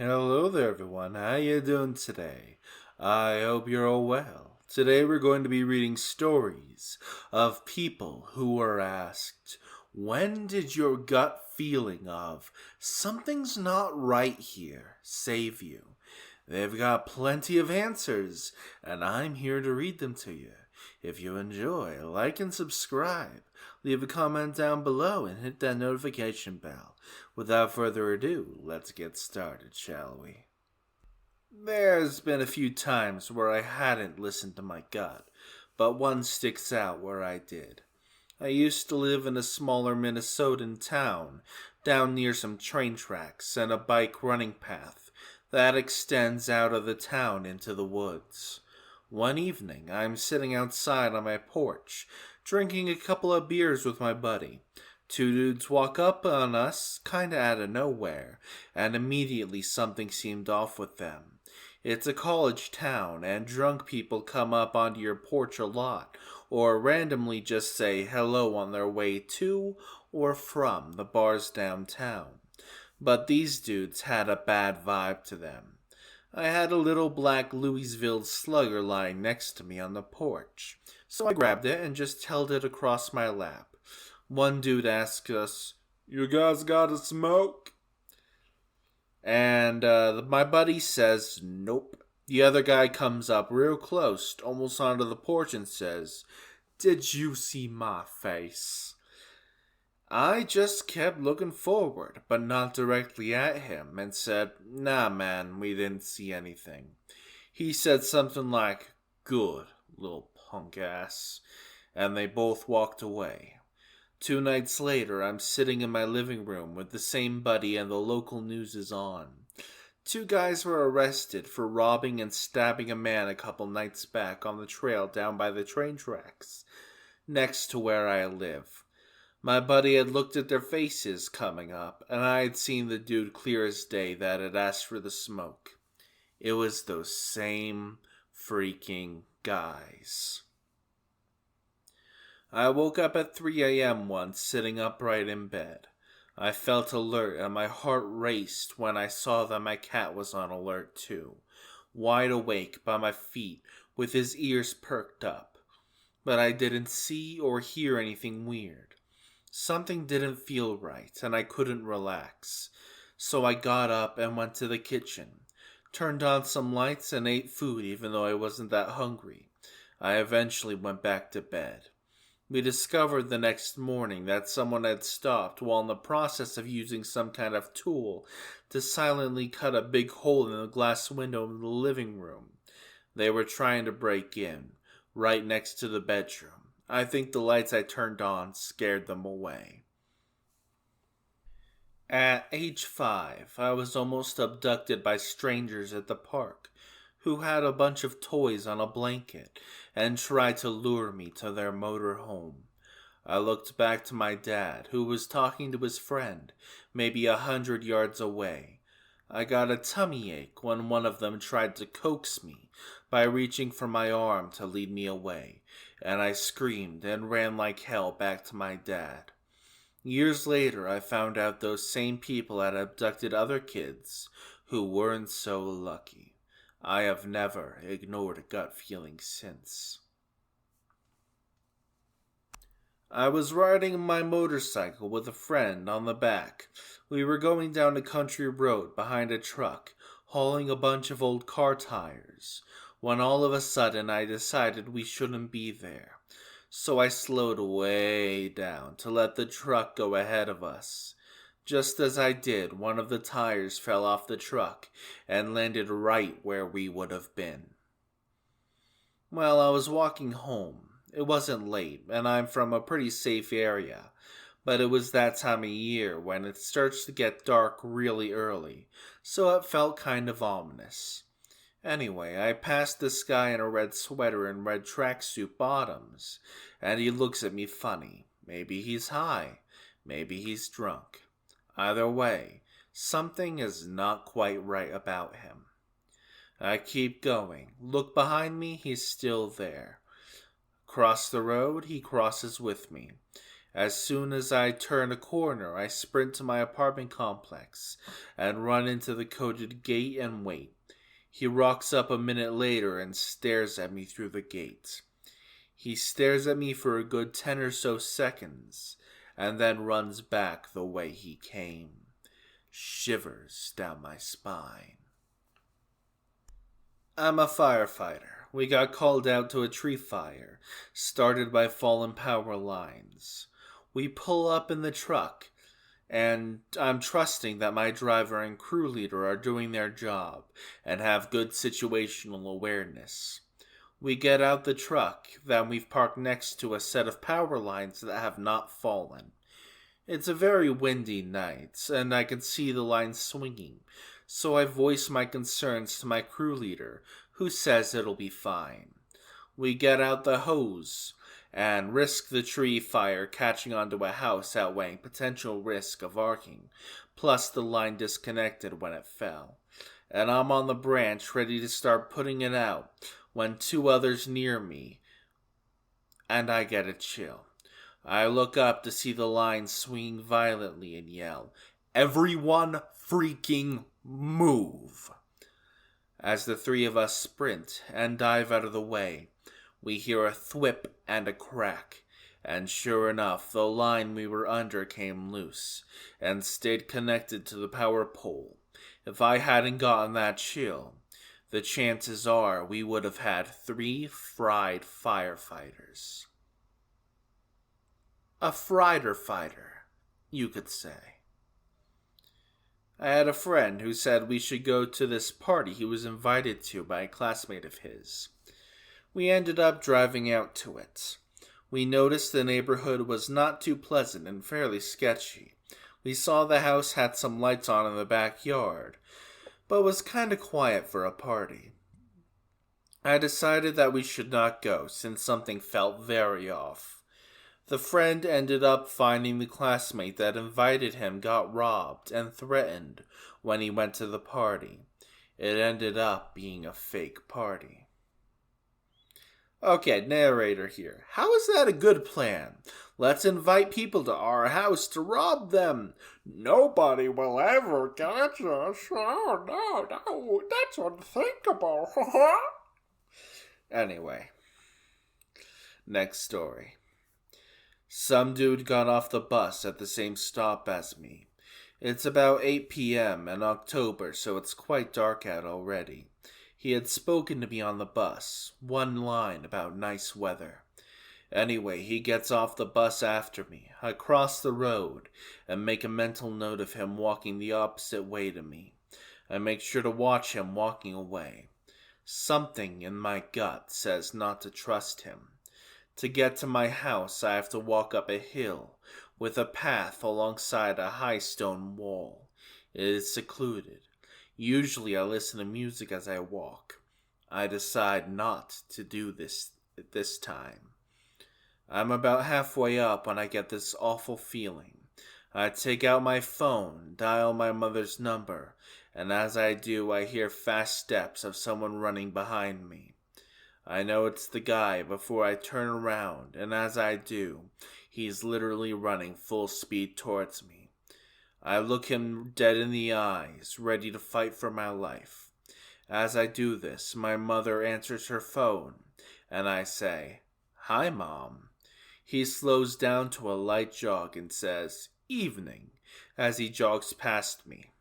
Hello there everyone, how you doing today? I hope you're all well. Today we're going to be reading stories of people who were asked, when did your gut feeling of something's not right here save you? They've got plenty of answers, and I'm here to read them to you. If you enjoy, like and subscribe. Leave a comment down below and hit that notification bell. Without further ado, let's get started, shall we? There's been a few times where I hadn't listened to my gut, but one sticks out where I did. I used to live in a smaller Minnesotan town, down near some train tracks and a bike running path that extends out of the town into the woods. One evening, I'm sitting outside on my porch, drinking a couple of beers with my buddy. Two dudes walk up on us, kinda out of nowhere, and immediately something seemed off with them. It's a college town, and drunk people come up onto your porch a lot, or randomly just say hello on their way to or from the bars downtown. But these dudes had a bad vibe to them. I had a little black Louisville slugger lying next to me on the porch, so I grabbed it and just held it across my lap. One dude asked us, "You guys got a smoke?" And my buddy says, "Nope." The other guy comes up real close, almost onto the porch, and says, "Did you see my face?" I just kept looking forward, but not directly at him, and said, "Nah, man, we didn't see anything." He said something like, "Good, little punk ass," and they both walked away. 2 nights later, I'm sitting in my living room with the same buddy and the local news is on. 2 guys were arrested for robbing and stabbing a man a couple nights back on the trail down by the train tracks, next to where I live. My buddy had looked at their faces coming up, and I had seen the dude clear as day that had asked for the smoke. It was those same freaking guys. I woke up at 3 a.m. once, sitting upright in bed. I felt alert and my heart raced when I saw that my cat was on alert too, wide awake by my feet with his ears perked up. But I didn't see or hear anything weird. Something didn't feel right, and I couldn't relax. So I got up and went to the kitchen, turned on some lights and ate food even though I wasn't that hungry. I eventually went back to bed. We discovered the next morning that someone had stopped while in the process of using some kind of tool to silently cut a big hole in the glass window in the living room. They were trying to break in, right next to the bedroom. I think the lights I turned on scared them away. At age 5, I was almost abducted by strangers at the park who had a bunch of toys on a blanket and tried to lure me to their motor home. I looked back to my dad, who was talking to his friend, maybe 100 yards away. I got a tummy ache when one of them tried to coax me by reaching for my arm to lead me away, and I screamed and ran like hell back to my dad. Years later, I found out those same people had abducted other kids who weren't so lucky. I have never ignored a gut feeling since. I was riding my motorcycle with a friend on the back. We were going down a country road behind a truck, hauling a bunch of old car tires, when all of a sudden I decided we shouldn't be there. So I slowed way down to let the truck go ahead of us. Just as I did, one of the tires fell off the truck and landed right where we would have been. Well, I was walking home. It wasn't late, and I'm from a pretty safe area, but it was that time of year when it starts to get dark really early, so it felt kind of ominous. Anyway, I passed this guy in a red sweater and red tracksuit bottoms, and he looks at me funny. Maybe he's high, maybe he's drunk. Either way, something is not quite right about him. I keep going. Look behind me, he's still there. Across the road, he crosses with me. As soon as I turn a corner, I sprint to my apartment complex and run into the coded gate and wait. He rocks up a minute later and stares at me through the gate. He stares at me for a good 10 or so seconds and then runs back the way he came. Shivers down my spine. I'm a firefighter. We got called out to a tree fire, started by fallen power lines. We pull up in the truck, and I'm trusting that my driver and crew leader are doing their job and have good situational awareness. We get out the truck, then we've parked next to a set of power lines that have not fallen. It's a very windy night, and I can see the lines swinging, so I voice my concerns to my crew leader, who says it'll be fine. We get out the hose and risk the tree fire catching onto a house outweighing potential risk of arcing, plus the line disconnected when it fell. And I'm on the branch ready to start putting it out when two others near me, and I get a chill. I look up to see the line swinging violently and yell, "Everyone freaking move!" As the three of us sprint and dive out of the way, we hear a thwip and a crack, and sure enough, the line we were under came loose and stayed connected to the power pole. If I hadn't gotten that chill, the chances are we would have had 3 fried firefighters. A frieder fighter, you could say. I had a friend who said we should go to this party he was invited to by a classmate of his. We ended up driving out to it. We noticed the neighborhood was not too pleasant and fairly sketchy. We saw the house had some lights on in the backyard, but was kinda quiet for a party. I decided that we should not go since something felt very off. The friend ended up finding the classmate that invited him got robbed and threatened when he went to the party. It ended up being a fake party. Okay, narrator here. How is that a good plan? Let's invite people to our house to rob them. Nobody will ever catch us. Oh, no, that's unthinkable. Anyway, next story. Some dude got off the bus at the same stop as me. It's about 8 p.m. in October, so it's quite dark out already. He had spoken to me on the bus, one line about nice weather. Anyway, he gets off the bus after me. I cross the road and make a mental note of him walking the opposite way to me. I make sure to watch him walking away. Something in my gut says not to trust him. To get to my house, I have to walk up a hill with a path alongside a high stone wall. It is secluded. Usually I listen to music as I walk. I decide not to do this time. I'm about halfway up when I get this awful feeling. I take out my phone, dial my mother's number, and as I do, I hear fast steps of someone running behind me. I know it's the guy before I turn around, and as I do, he's literally running full speed towards me. I look him dead in the eyes, ready to fight for my life. As I do this, my mother answers her phone, and I say, "Hi, Mom." He slows down to a light jog and says, "Evening," as he jogs past me.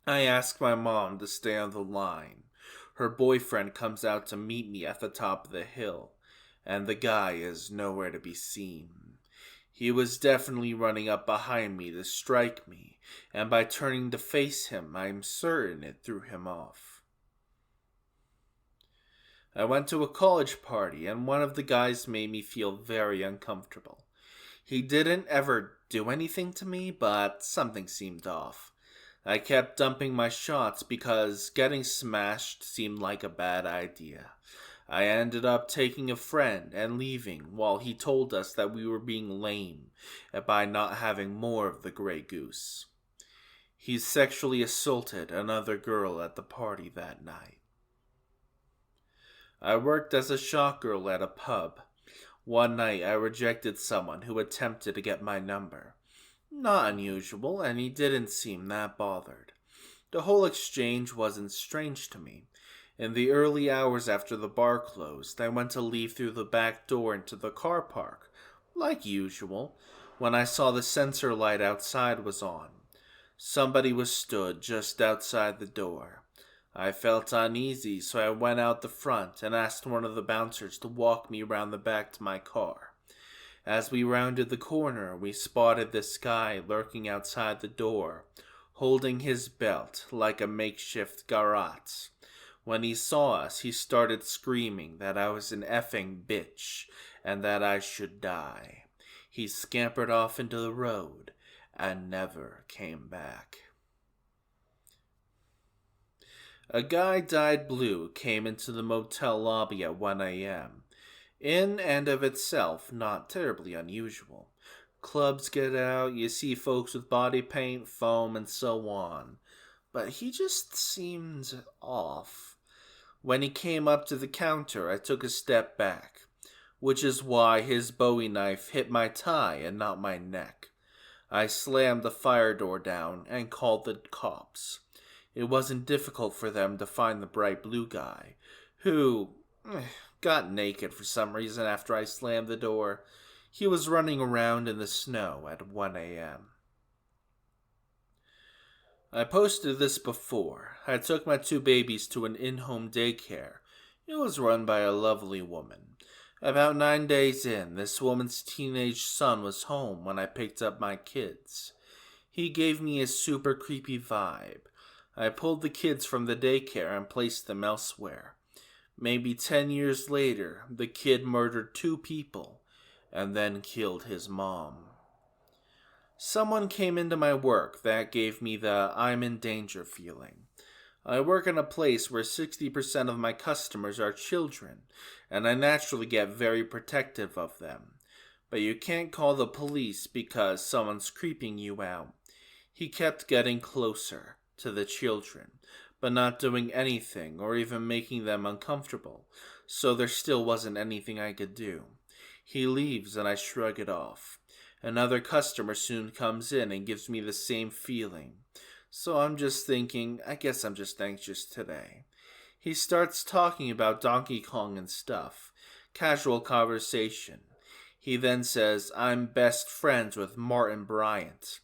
I ask my mom to stay on the line. Her boyfriend comes out to meet me at the top of the hill, and the guy is nowhere to be seen. He was definitely running up behind me to strike me, and by turning to face him, I'm certain it threw him off. I went to a college party, and one of the guys made me feel very uncomfortable. He didn't ever do anything to me, but something seemed off. I kept dumping my shots because getting smashed seemed like a bad idea. I ended up taking a friend and leaving while he told us that we were being lame by not having more of the Grey Goose. He sexually assaulted another girl at the party that night. I worked as a shop girl at a pub. One night I rejected someone who attempted to get my number. Not unusual, and he didn't seem that bothered. The whole exchange wasn't strange to me. In the early hours after the bar closed, I went to leave through the back door into the car park, like usual, when I saw the sensor light outside was on. Somebody was stood just outside the door. I felt uneasy, so I went out the front and asked one of the bouncers to walk me round the back to my car. As we rounded the corner, we spotted this guy lurking outside the door, holding his belt like a makeshift garrote. When he saw us, he started screaming that I was an effing bitch and that I should die. He scampered off into the road and never came back. A guy dyed blue came into the motel lobby at 1 a.m. In and of itself, not terribly unusual. Clubs get out, you see folks with body paint, foam, and so on. But he just seemed off. When he came up to the counter, I took a step back, which is why his Bowie knife hit my tie and not my neck. I slammed the fire door down and called the cops. It wasn't difficult for them to find the bright blue guy, who got naked for some reason after I slammed the door. He was running around in the snow at 1 a.m. I posted this before. I took my 2 babies to an in-home daycare. It was run by a lovely woman. About 9 days in, this woman's teenage son was home when I picked up my kids. He gave me a super creepy vibe. I pulled the kids from the daycare and placed them elsewhere. Maybe 10 years later, the kid murdered 2 people and then killed his mom. Someone came into my work that gave me the I'm in danger feeling. I work in a place where 60% of my customers are children, and I naturally get very protective of them. But you can't call the police because someone's creeping you out. He kept getting closer to the children, but not doing anything or even making them uncomfortable, so there still wasn't anything I could do. He leaves and I shrug it off. Another customer soon comes in and gives me the same feeling. So I'm just thinking, I guess I'm just anxious today. He starts talking about Donkey Kong and stuff. Casual conversation. He then says, I'm best friends with Martin Bryant,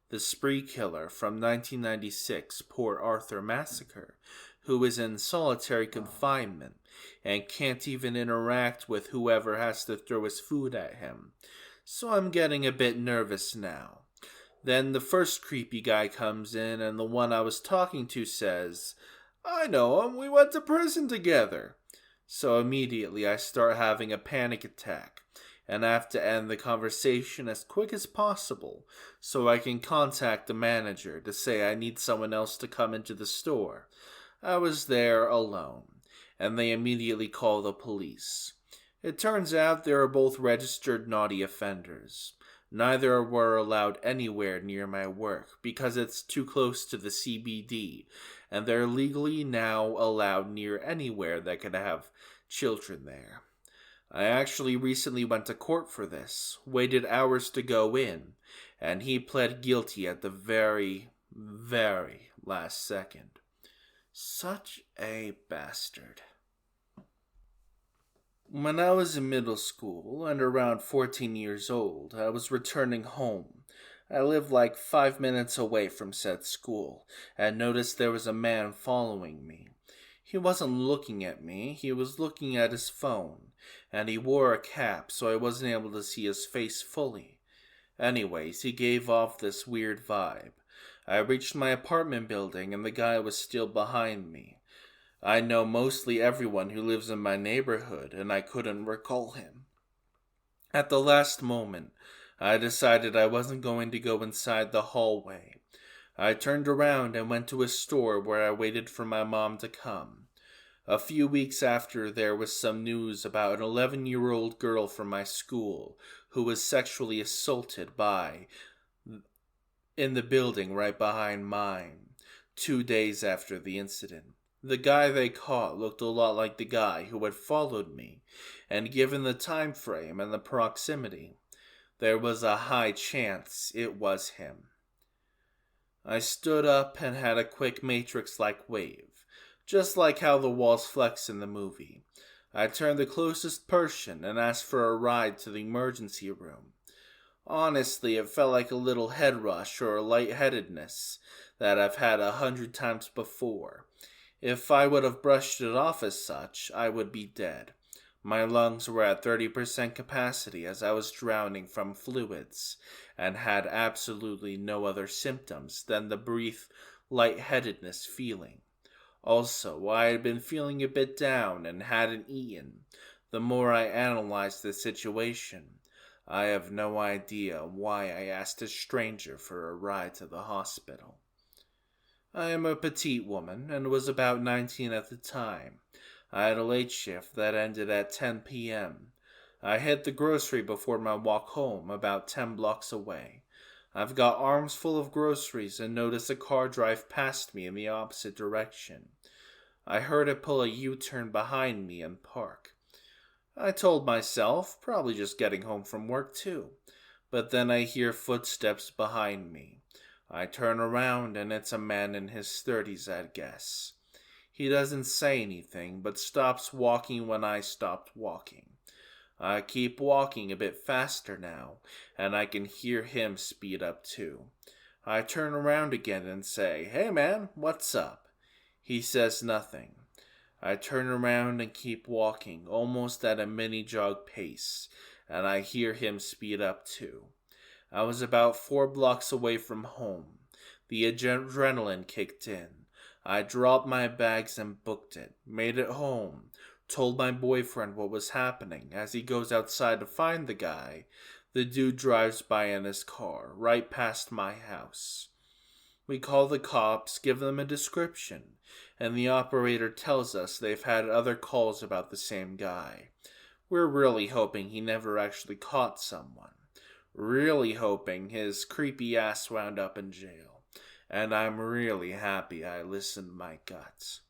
the spree killer from 1996 Port Arthur Massacre, who is in solitary confinement and can't even interact with whoever has to throw his food at him. So I'm getting a bit nervous now. Then the first creepy guy comes in and the one I was talking to says, I know him, we went to prison together. So immediately I start having a panic attack and have to end the conversation as quick as possible so I can contact the manager to say I need someone else to come into the store. I was there alone, and they immediately call the police. It turns out they are both registered naughty offenders. Neither were allowed anywhere near my work because it's too close to the CBD, and they're legally now allowed near anywhere that could have children there. I actually recently went to court for this, waited hours to go in, and he pled guilty at the very, very last second. Such a bastard. When I was in middle school and around 14 years old, I was returning home. I lived like 5 minutes away from said school and noticed there was a man following me. He wasn't looking at me, he was looking at his phone, and he wore a cap so I wasn't able to see his face fully. Anyways, he gave off this weird vibe. I reached my apartment building and the guy was still behind me. I know mostly everyone who lives in my neighborhood and I couldn't recall him. At the last moment, I decided I wasn't going to go inside the hallway. I turned around and went to a store where I waited for my mom to come. A few weeks after, there was some news about an 11-year-old girl from my school who was sexually assaulted in the building right behind mine 2 days after the incident. The guy they caught looked a lot like the guy who had followed me, and given the time frame and the proximity, there was a high chance it was him. I stood up and had a quick Matrix-like wave, just like how the walls flex in the movie. I turned the closest person and asked for a ride to the emergency room. Honestly, it felt like a little head rush or a lightheadedness that I've had 100 times before. If I would have brushed it off as such, I would be dead. My lungs were at 30% capacity as I was drowning from fluids and had absolutely no other symptoms than the brief lightheadedness feeling. Also, I had been feeling a bit down and hadn't eaten. The more I analyzed the situation, I have no idea why I asked a stranger for a ride to the hospital. I am a petite woman and was about 19 at the time. I had a late shift that ended at 10 p.m. I hit the grocery before my walk home, about 10 blocks away. I've got arms full of groceries and notice a car drive past me in the opposite direction. I heard it pull a U-turn behind me and park. I told myself, probably just getting home from work too. But then I hear footsteps behind me. I turn around and it's a man in his 30s, I'd guess. He doesn't say anything, but stops walking when I stopped walking. I keep walking a bit faster now, and I can hear him speed up too. I turn around again and say, "Hey man, what's up?" He says nothing. I turn around and keep walking, almost at a mini-jog pace, and I hear him speed up too. I was about 4 blocks away from home. The adrenaline kicked in. I dropped my bags and booked it, made it home, told my boyfriend what was happening. As he goes outside to find the guy, the dude drives by in his car, right past my house. We call the cops, give them a description, and the operator tells us they've had other calls about the same guy. We're really hoping he never actually caught someone. Really hoping his creepy ass wound up in jail. And I'm really happy I listened to my guts.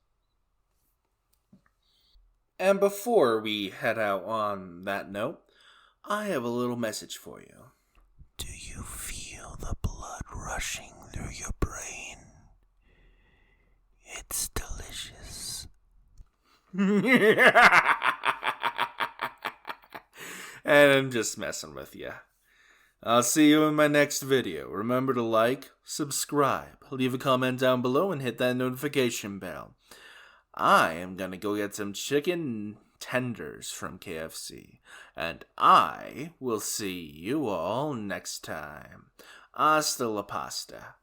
And before we head out on that note, I have a little message for you. Do you feel the blood rushing through your brain? It's delicious. And I'm just messing with you. I'll see you in my next video. Remember to like, subscribe, leave a comment down below, and hit that notification bell. I am gonna go get some chicken tenders from KFC, and I will see you all next time. Hasta la pasta.